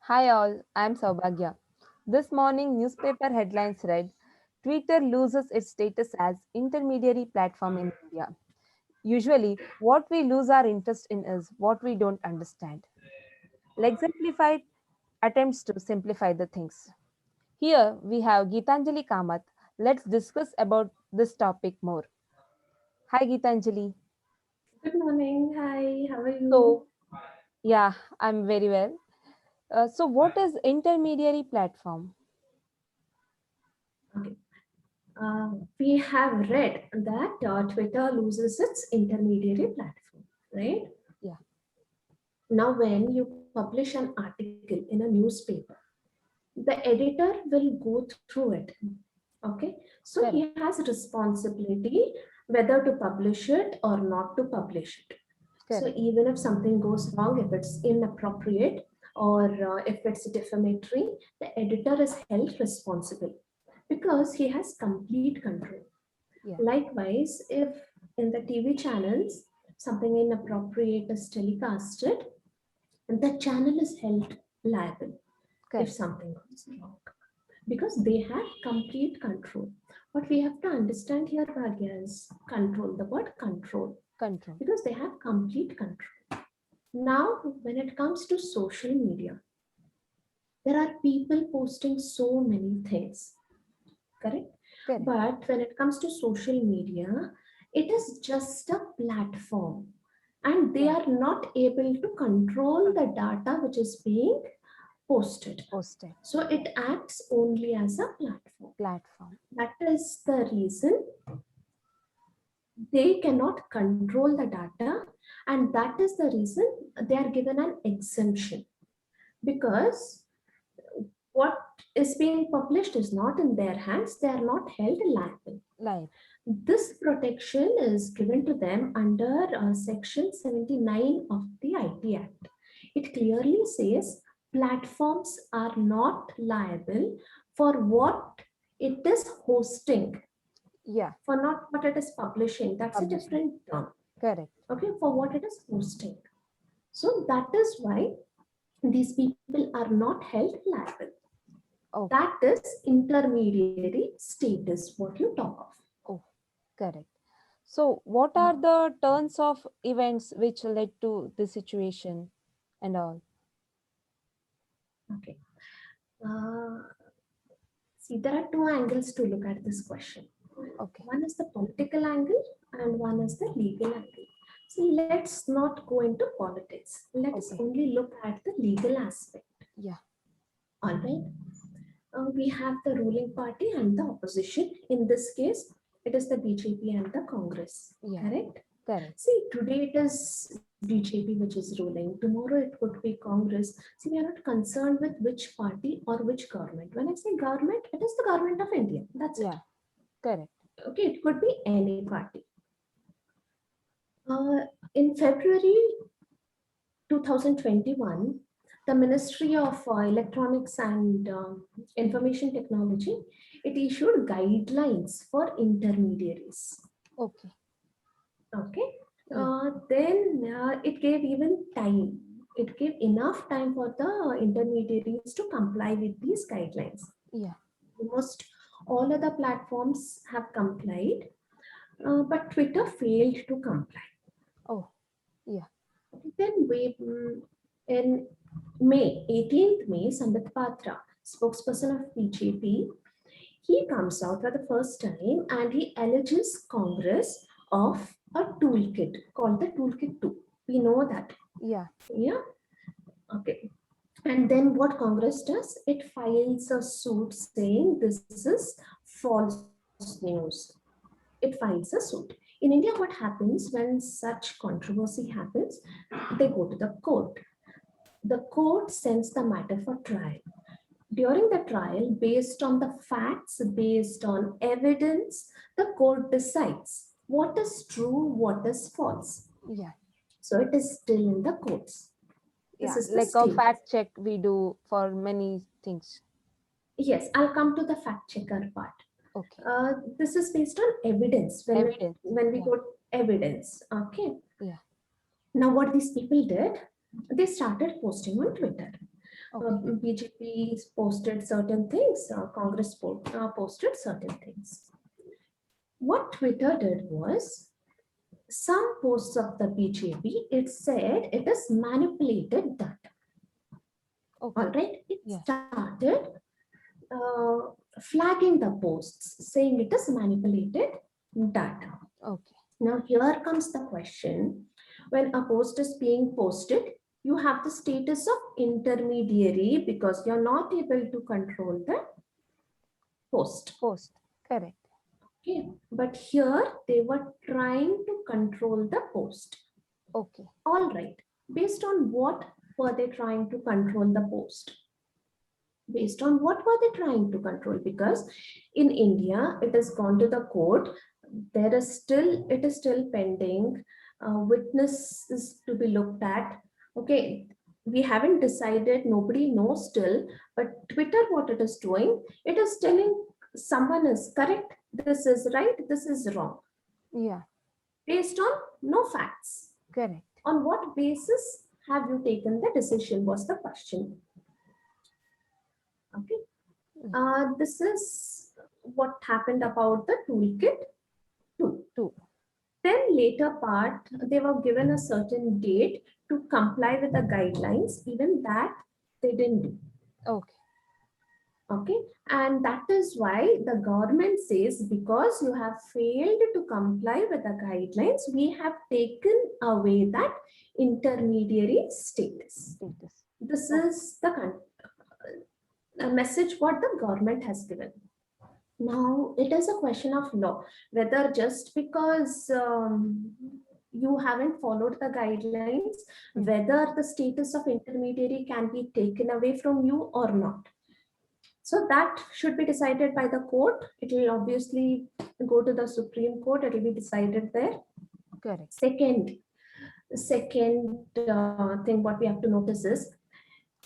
Hi all, I'm Saubhagya. This morning newspaper headlines read Twitter loses its status as intermediary platform in India. Usually, what we lose our interest in is what we don't understand. Exemplified attempts to simplify the things. Here we have Geetanjali Kamath. Let's discuss about this topic more. Hi Geetanjali. Good morning. Hi, how are you? So, yeah, I'm very well. So what is intermediary platform? Okay. We have read that Twitter loses its intermediary platform, right? Yeah, Now, when you publish an article in a newspaper, the editor will go through it. Okay. So he correct, has responsibility whether to publish it or not to publish it. So correct. even if something goes wrong, if it's inappropriate or if it's defamatory, the editor is held responsible because he has complete control. Yeah, Likewise, if in the TV channels something inappropriate is telecasted, the channel is held liable if correct. something goes wrong because they have complete control. What we have to understand here, Bhagya, is control, the word control, Control. because they have complete control. Now, when it comes to social media, there are people posting so many things, correct? Correct. But when it comes to social media, it is just a platform and they Yeah. are not able to control the data which is being posted. Posted So it acts only as a platform. platform. That is the reason they cannot control the data, and that is the reason they are given an exemption because what is being published is not in their hands, they are not held liable. Live. This protection is given to them under Section 79 of the IT Act. It clearly says platforms are not liable for what it is hosting, Yeah. for not what it is publishing. That's a Publishing. different term. Correct. Okay, for what it is hosting. So that is why these people are not held liable. Okay. That is intermediary status, what you talk of. Oh, correct. So, what are the turns of events which led to this situation and all? Okay. Uh, See, there are two angles to look at this question. Okay. One is the political angle and one is the legal angle. See, let's not go into politics. Let's Okay. only look at the legal aspect. Yeah. All right. We have the ruling party and the opposition. In this case, it is the BJP and the Congress. Yeah. Correct? Correct. See, today it is BJP which is ruling. Tomorrow it could be Congress. See, we are not concerned with which party or which government. When I say government, it is the government of India. That's it. Yeah. Correct. Okay, it could be any party. In February 2021, the Ministry of Electronics and Information Technology, it issued guidelines for intermediaries. Okay. Okay. Yeah. Then it gave even time. It gave enough time for the intermediaries to comply with these guidelines. Yeah. Almost all other platforms have complied, but Twitter failed to comply. Oh. Yeah. Then in May, 18th May, Sambit Patra, spokesperson of BJP, he comes out for the first time and he alleges Congress of a toolkit called the Toolkit 2. We know that. Yeah. Yeah. Okay. And then what Congress does? It files a suit saying this is false news. It files a suit. In India, what happens when such controversy happens? They go to the court. The court sends the matter for trial. During the trial, based on the facts, based on evidence, the court decides what is true, what is false. Yeah. So it is still in the courts. This Yeah. is the Like a state. fact check we do for many things. Yes, I'll come to the fact checker part. Okay. This is based on evidence. Evidence. When we Yeah. got evidence, okay. Yeah. Now what these people did, they started posting on Twitter. Okay. BJP posted certain things, Congress posted certain things. What Twitter did was, some posts of the BJP, it said it is manipulated data. All Okay. right, it Yeah. started uh, flagging the posts, saying it is manipulated data. Okay. Now, here comes the question. When a post is being posted, you have the status of intermediary because you're not able to control the post. Post. Correct. Okay, but here they were trying to control the post. Okay. All right, based on what were they trying to control the post? Based on what were they trying to control? Because in India, it has gone to the court. There is still, it is still pending. Witnesses to be looked at. Okay, we haven't decided. Nobody knows still. But Twitter, what it is doing, it is telling someone is correct. This is right. This is wrong. Yeah. Based on no facts. Correct. On what basis have you taken the decision? Was the question. Okay. Yeah. This is what happened about the toolkit 2. Two. Then later part, they were given a certain date to comply with the guidelines. Even that they didn't do. Okay. Okay. And that is why the government says, because you have failed to comply with the guidelines, we have taken away that intermediary status. Status. This Okay. is the message what the government has given. Now, it is a question of law, whether just because you haven't followed the guidelines, Yeah. whether the status of intermediary can be taken away from you or not. So that should be decided by the court. It will obviously go to the Supreme Court. It will be decided there. Correct. Second thing what we have to notice is,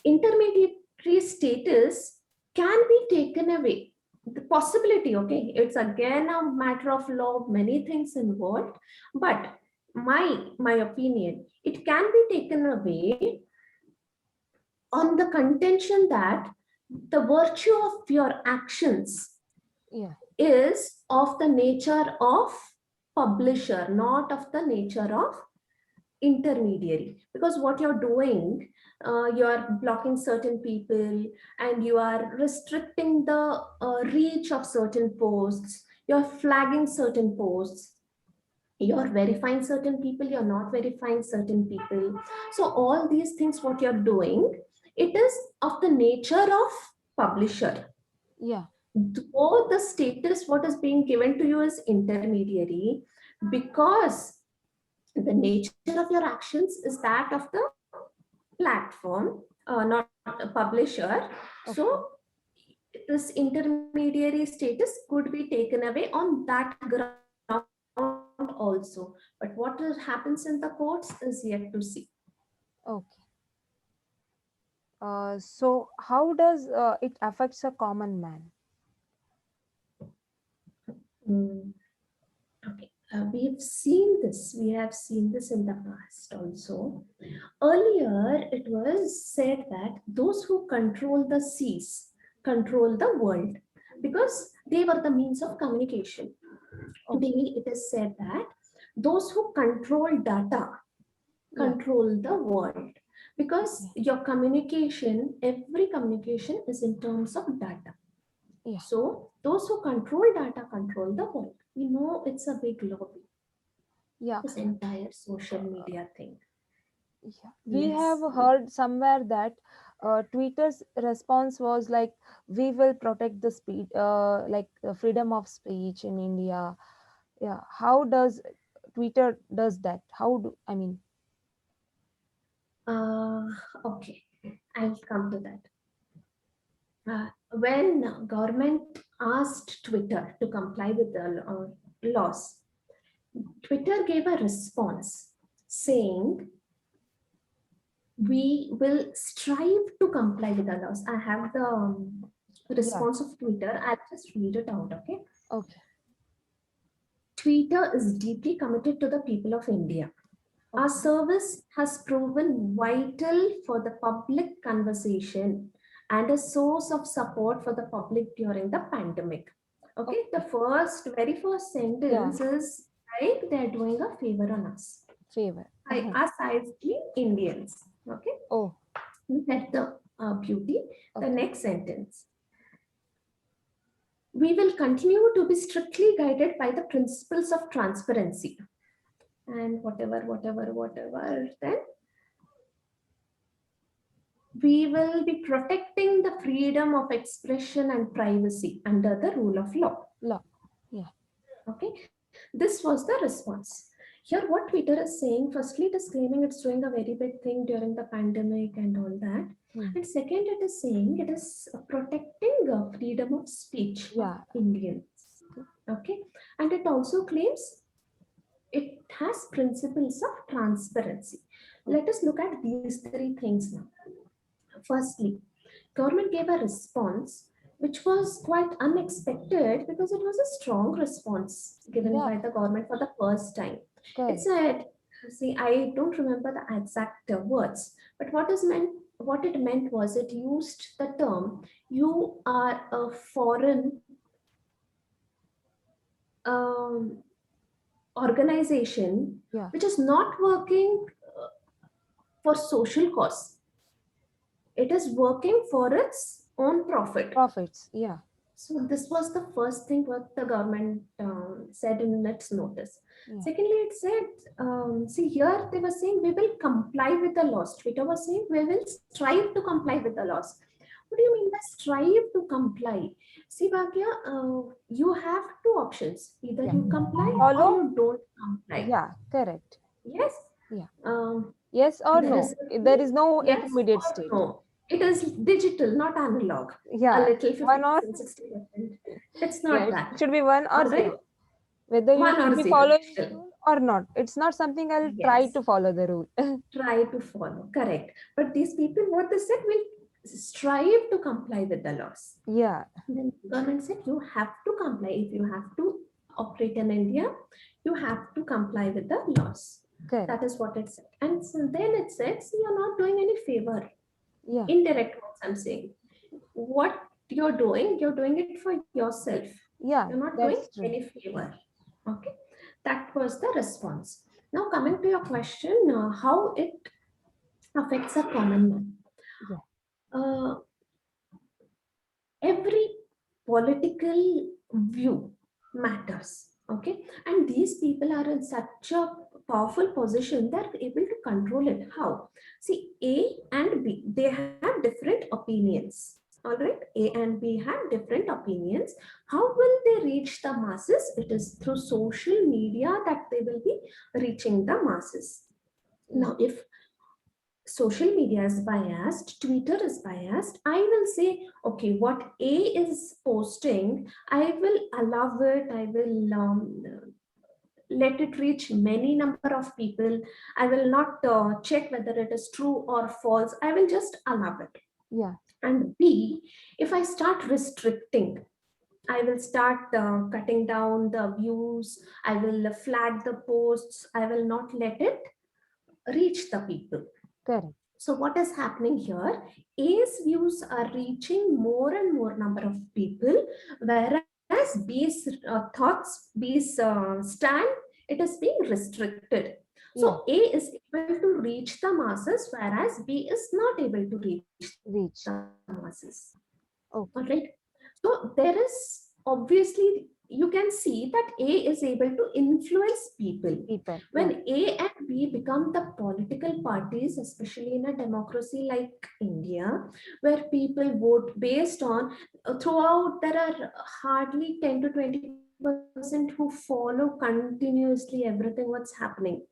intermediary status can be taken away. The possibility, okay, it's again a matter of law, many things involved, but my opinion, it can be taken away on the contention that the virtue of your actions Yeah. is of the nature of publisher, not of the nature of intermediary. Because what you're doing, you're blocking certain people and you are restricting the reach of certain posts, you're flagging certain posts, you're verifying certain people, you're not verifying certain people. So all these things what you're doing, it is of the nature of publisher. Yeah. Though the status what is being given to you is intermediary, because the nature of your actions is that of the platform, not a publisher. Okay. So this intermediary status could be taken away on that ground also. But what happens in the courts is yet to see. Okay. So how does it affects a common man? Mm, okay. We've seen this. We have seen this in the past also. Earlier, it was said that those who control the seas control the world because they were the means of communication. Okay. Today, it is said that those who control data Yeah. control the world because Yeah. your communication, every communication is in terms of data. Yeah. So, those who control data control the world. We know it's a big lobby, Yeah. this entire social media thing. Yeah. We have Yes. heard somewhere that Twitter's response was like, "We will protect the speed, like freedom of speech in India." Yeah. How does Twitter does that? How do I mean? Uh, okay, I'll come to that. When government asked Twitter to comply with the laws, Twitter gave a response saying, we will strive to comply with the laws. I have the Yeah. response of Twitter. I'll just read it out, okay? Okay. Twitter is deeply committed to the people of India. Our Okay. service has proven vital for the public conversation and a source of support for the public during the pandemic. Okay, the Okay. very first Yeah. sentence is like they're doing a favor on us. Favor. Us as the Indians. Okay, Oh, look at the beauty. The okay. next sentence. We will continue to be strictly guided by the principles of transparency and whatever. Then we will be protecting the freedom of expression and privacy under the rule of law. Law. Yeah. Okay, this was the response. Here, what Twitter is saying, firstly, it is claiming it's doing a very big thing during the pandemic and all that. Hmm. And second, it is saying it is protecting freedom of speech of Yeah. Indians. Okay, and it also claims it has principles of transparency. Let us look at these three things now. Firstly, government gave a response which was quite unexpected because it was a strong response given Yeah. by the government for the first time. It Correct. said, see, I don't remember the exact words, but what it meant was it used the term, you are a foreign um, organization Yeah. which is not working for social cause. It is working for its own profit. Profits. Yeah. So this was the first thing what the government said in its notice. Yeah. Secondly, it said, see here they were saying we will comply with the laws. Twitter was saying we will strive to comply with the laws. What do you mean by strive to comply? See, Bhagya, you have two options. Either Yeah. you comply or Follow. you don't comply. Yeah. Correct. Yes. Yeah. Um, Yes or there no. is There is no yes intermediate or state. no. It is digital, not analog. A Yeah. little One or 50%, 60%. It's yeah. not It that. should be one or All right. zero. Whether you One will or be zero. following the Digital. rule or not. It's not something I'll try Yes. to follow the rule. Try to follow. Correct. But these people, what they said, will strive to comply with the laws. Yeah. Then the government said you have to comply. If you have to operate in India, you have to comply with the laws. Correct. That is what it said. And so then it says you're not doing any favor. Yeah. Indirect words I'm saying. What you're doing it for yourself. Yeah. You're not doing That's true. any favor. Okay. That was the response. Now coming to your question, how it affects a common man. Yeah. Every political view matters. Okay. And these people are in such a powerful position, they're able to control it. How? See, A and B, they have different opinions. All right, A and B have different opinions. How will they reach the masses? It is through social media that they will be reaching the masses. Yeah. Now, if social media is biased, Twitter is biased, I will say, okay, what A is posting, I will allow it, I will let it reach many number of people. I will not check whether it is true or false. I will just allow it. Yeah. And B, if I start restricting, I will start cutting down the views, I will flag the posts, I will not let it reach the people. Correct. So what is happening here? A's views are reaching more and more number of people, whereas B's thoughts, B's stand, it is being restricted. Yeah. So A is able to reach the masses, whereas B is not able to reach Reach. the masses. All Okay. right. So there is obviously, you can see that A is able to influence people. People. When Yeah. A and B become the political parties, especially in a democracy like India, where people vote based on, throughout there are hardly 10 to 20% who follow continuously everything what's happening.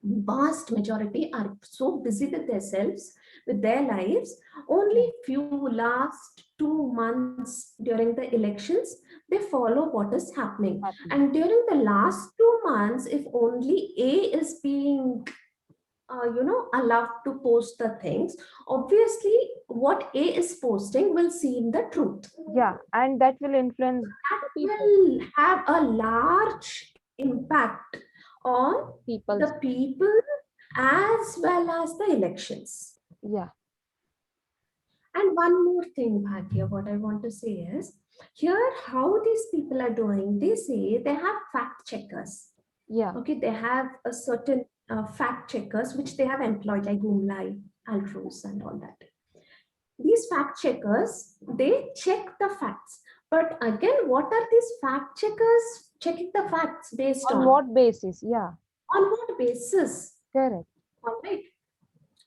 Vast majority are so busy with themselves, with their lives. Only Yeah. few last 2 months during the elections, they follow what is happening. Happy. And during the last 2 months, if only A is being allowed to post the things, obviously what A is posting will seem the truth. Yeah. And that will influence That the people. will have a large impact on People. the people as well as the elections. Yeah. And one more thing, Bhagya, what I want to say is here how these people are doing, they say they have fact checkers. Yeah. Okay, they have a certain fact checkers which they have employed, like Moonlight, Altrose, and all that. These fact checkers, they check the facts. But again, what are these fact checkers checking the facts based On on? what basis? Yeah. On what basis? Correct. All right.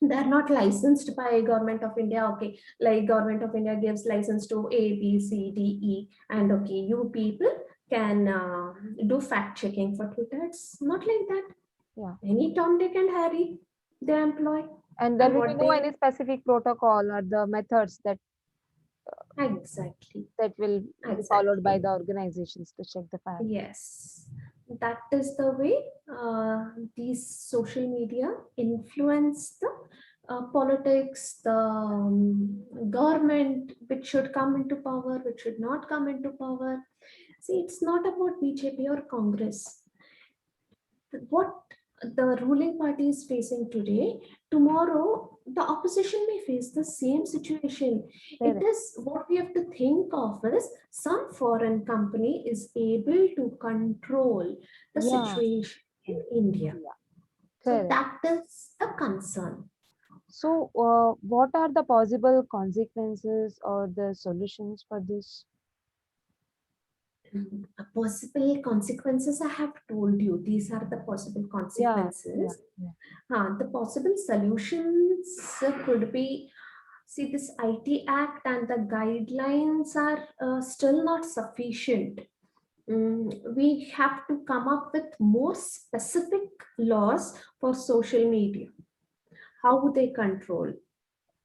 They're not licensed by government of India. Okay, like government of India gives license to A, B, C, D, E, and okay, you people can do fact checking for Twitter. It's not like that. Yeah. Any Tom, Dick, and Harry they employ, And there and will be what no they any specific protocol or the methods exactly, that will be followed by exactly. the organizations to check the fact. Yes, that is the way these social media influence the politics, the government, which should come into power, which should not come into power. See, it's not about BJP or Congress. What the ruling party is facing today, tomorrow the opposition may face the same situation. It Correct. is what we have to think of is some foreign company is able to control the Yeah. situation in India. Yeah. So Correct. that is the concern. So, what are the possible consequences or the solutions for this? Possible consequences, I have told you. These are the possible Yeah. Yeah. consequences. Yeah. The possible solutions could be, see, this IT Act and the guidelines are still not sufficient. We have to come up with more specific laws for social media, how they control. And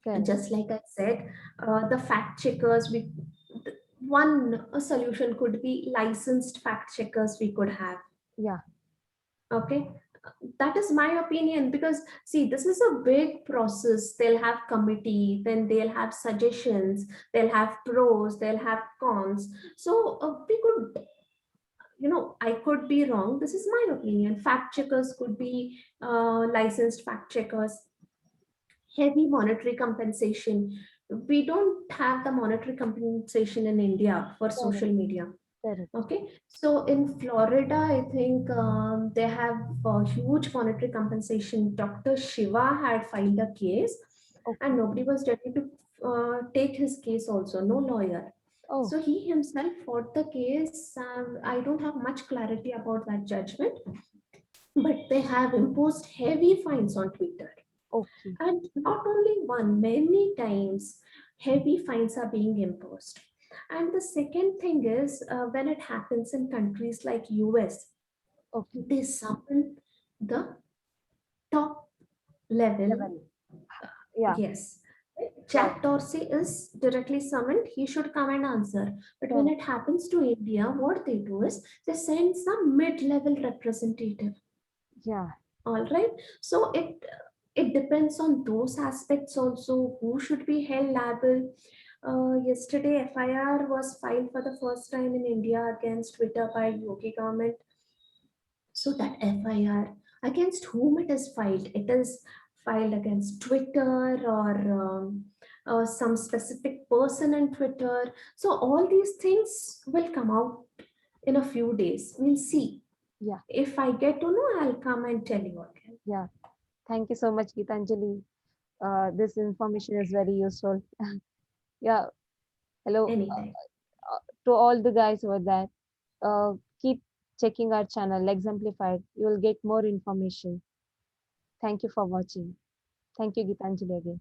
Correct. just like I said, the fact checkers, one a solution could be licensed fact checkers we could have. Yeah. Okay, that is my opinion, because see, this is a big process. They'll have committee, then they'll have suggestions, they'll have pros, they'll have cons. So we could, I could be wrong. This is my opinion. Fact checkers could be licensed fact checkers. Heavy monetary compensation. We don't have the monetary compensation in India for Correct. social media. Correct. Okay, so in Florida, I think they have a huge monetary compensation. Dr. Shiva had filed a case, and Okay. nobody was ready to take his case also, no lawyer. Oh. So he himself fought the case. I don't have much clarity about that judgment, but they have imposed heavy fines on Twitter. Okay. And not only one, many times heavy fines are being imposed. And the second thing is when it happens in countries like US, Okay. they summon the top level. Level. Yeah. Yes. Right. Jack Dorsey is directly summoned. He should come and answer. But when Correct. it happens to India, what they do is they send some mid-level representative. Yeah. All right. So it depends on those aspects also. Who should be held liable? Yesterday, FIR was filed for the first time in India against Twitter by UK government. So that FIR, against whom it is filed? It is filed against Twitter or some specific person in Twitter. So all these things will come out in a few days. We'll see. Yeah. If I get to know, I'll come and tell you again. Yeah. Thank you so much, Gitanjali. This information is very useful. Yeah. Hello Anytime. to all the guys over there. Keep checking our channel, Exemplified. You will get more information. Thank you for watching. Thank you, Gitanjali, again.